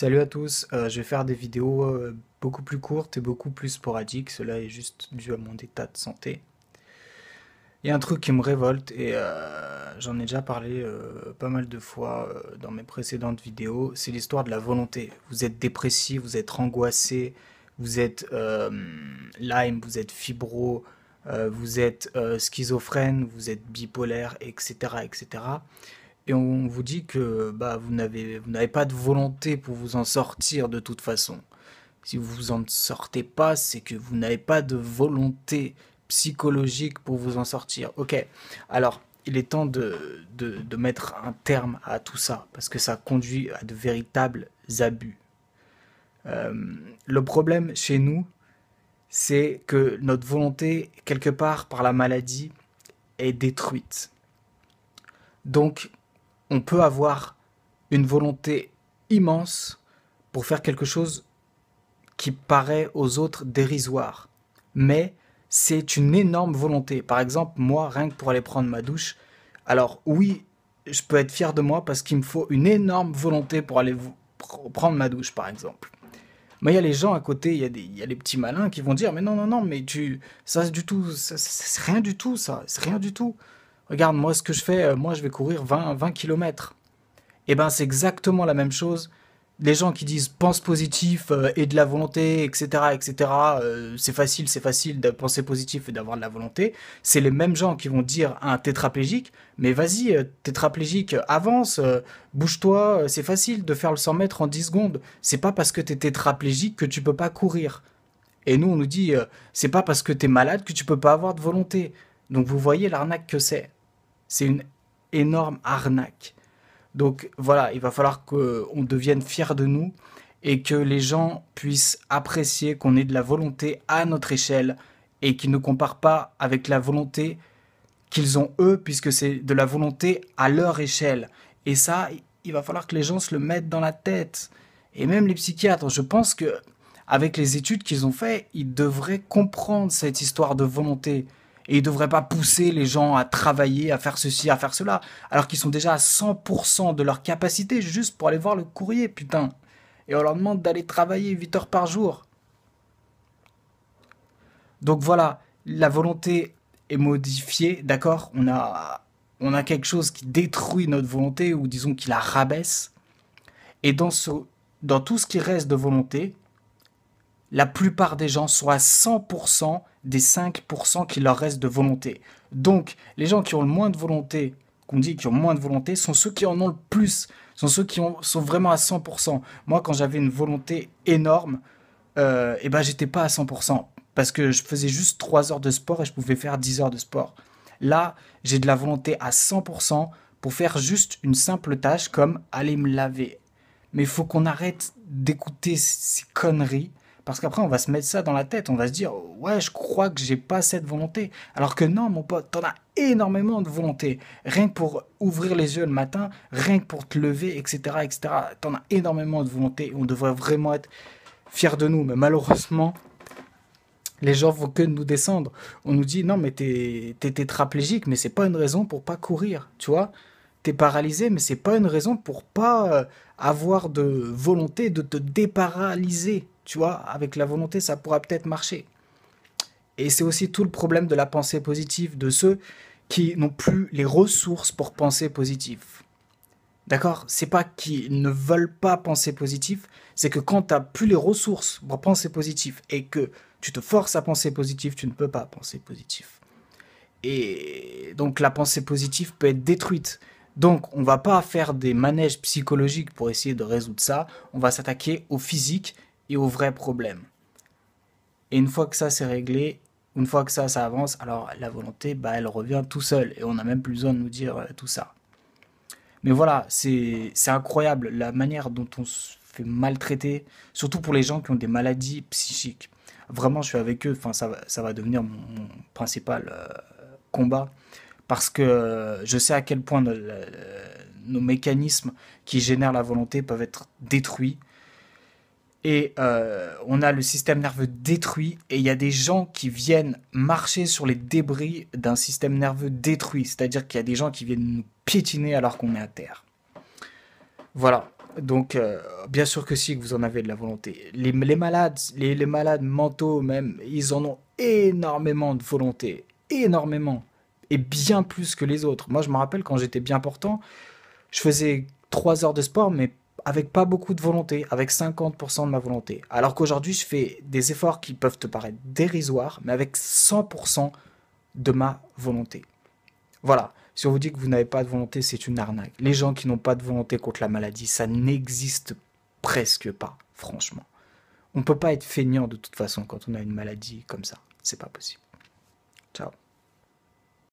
Salut à tous, je vais faire des vidéos beaucoup plus courtes et beaucoup plus sporadiques. Cela est juste dû à mon état de santé. Il y a un truc qui me révolte et j'en ai déjà parlé pas mal de fois dans mes précédentes vidéos. C'est l'histoire de la volonté. Vous êtes dépressif, vous êtes angoissé, vous êtes Lyme, vous êtes fibro, vous êtes schizophrène, vous êtes bipolaire, etc., etc. Et on vous dit que bah, vous n'avez pas de volonté pour vous en sortir de toute façon. Si vous vous en sortez pas, c'est que vous n'avez pas de volonté psychologique pour vous en sortir. Ok, alors il est temps de mettre un terme à tout ça, parce que ça conduit à de véritables abus. Euh, le problème chez nous, c'est que notre volonté, quelque part par la maladie, est détruite. Donc, on peut avoir une volonté immense pour faire quelque chose qui paraît aux autres dérisoire. Mais c'est une énorme volonté. Par exemple, moi, rien que pour aller prendre ma douche, alors oui, je peux être fier de moi parce qu'il me faut une énorme volonté pour aller prendre ma douche, par exemple. Mais il y a les gens à côté, il y a les petits malins qui vont dire, mais non, non, non, mais ça c'est du tout, c'est rien du tout, ça, c'est rien du tout. Regarde, moi, ce que je fais, moi, je vais courir 20 kilomètres. Eh ben, c'est exactement la même chose. Les gens qui disent pense positif et de la volonté, etc., etc., c'est facile de penser positif et d'avoir de la volonté. C'est les mêmes gens qui vont dire à un tétraplégique, mais vas-y, tétraplégique, avance, bouge-toi, c'est facile de faire le 100 mètres en 10 secondes. C'est pas parce que t'es tétraplégique que tu peux pas courir. Et nous, on nous dit, c'est pas parce que t'es malade que tu peux pas avoir de volonté. Donc vous voyez l'arnaque que c'est. C'est une énorme arnaque. Donc voilà, il va falloir qu'on devienne fiers de nous et que les gens puissent apprécier qu'on ait de la volonté à notre échelle et qu'ils ne comparent pas avec la volonté qu'ils ont eux, puisque c'est de la volonté à leur échelle. Et ça, il va falloir que les gens se le mettent dans la tête. Et même les psychiatres, je pense que avec les études qu'ils ont fait, ils devraient comprendre cette histoire de volonté. Et ils ne devraient pas pousser les gens à travailler, à faire ceci, à faire cela, alors qu'ils sont déjà à 100% de leur capacité juste pour aller voir le courrier, putain. Et on leur demande d'aller travailler 8 heures par jour. Donc voilà, la volonté est modifiée, d'accord, on a quelque chose qui détruit notre volonté, ou disons qui la rabaisse. Et dans tout ce qui reste de volonté, la plupart des gens sont à 100% des 5% qui leur restent de volonté. Donc, les gens qui ont le moins de volonté, qu'on dit qui ont moins de volonté, sont ceux qui en ont le plus, sont ceux qui sont vraiment à 100%. Moi, quand j'avais une volonté énorme, et ben, j'étais pas à 100%, parce que je faisais juste 3 heures de sport et je pouvais faire 10 heures de sport. Là, j'ai de la volonté à 100% pour faire juste une simple tâche comme aller me laver. Mais il faut qu'on arrête d'écouter ces conneries. Parce qu'après, on va se mettre ça dans la tête. On va se dire, ouais, je crois que j'ai pas cette volonté. Alors que non, mon pote, t'en as énormément de volonté. Rien que pour ouvrir les yeux le matin, rien que pour te lever, etc., etc. T'en as énormément de volonté. On devrait vraiment être fiers de nous. Mais malheureusement, les gens vont que nous descendre. On nous dit, non, mais t'es tétraplégique, mais c'est pas une raison pour pas courir, tu vois. T'es paralysé, mais c'est pas une raison pour pas avoir de volonté de te déparalyser, tu vois. Avec la volonté, ça pourra peut-être marcher. Et c'est aussi tout le problème de la pensée positive, de ceux qui n'ont plus les ressources pour penser positif. D'accord? C'est pas qu'ils ne veulent pas penser positif, c'est que quand tu n'as plus les ressources pour penser positif et que tu te forces à penser positif, tu ne peux pas penser positif. Et donc la pensée positive peut être détruite. Donc on va pas faire des manèges psychologiques pour essayer de résoudre ça, on va s'attaquer au physique et aux vrais problèmes. Et une fois que ça c'est réglé, une fois que ça avance, alors la volonté, bah, elle revient tout seul et on n'a même plus besoin de nous dire tout ça. Mais voilà, c'est incroyable la manière dont on se fait maltraiter, surtout pour les gens qui ont des maladies psychiques. Vraiment, je suis avec eux, enfin, ça va devenir mon principal combat, parce que je sais à quel point nos mécanismes qui génèrent la volonté peuvent être détruits. Et on a le système nerveux détruit, et il y a des gens qui viennent marcher sur les débris d'un système nerveux détruit. C'est-à-dire qu'il y a des gens qui viennent nous piétiner alors qu'on est à terre. Voilà. Donc, bien sûr que si, que vous en avez de la volonté. Les malades, les malades mentaux même, ils en ont énormément de volonté. Énormément. Et bien plus que les autres. Moi, je me rappelle quand j'étais bien portant, je faisais 3 heures de sport, mais avec pas beaucoup de volonté, avec 50% de ma volonté. Alors qu'aujourd'hui, je fais des efforts qui peuvent te paraître dérisoires, mais avec 100% de ma volonté. Voilà. Si on vous dit que vous n'avez pas de volonté, c'est une arnaque. Les gens qui n'ont pas de volonté contre la maladie, ça n'existe presque pas, franchement. On ne peut pas être feignant de toute façon quand on a une maladie comme ça. C'est pas possible. Ciao.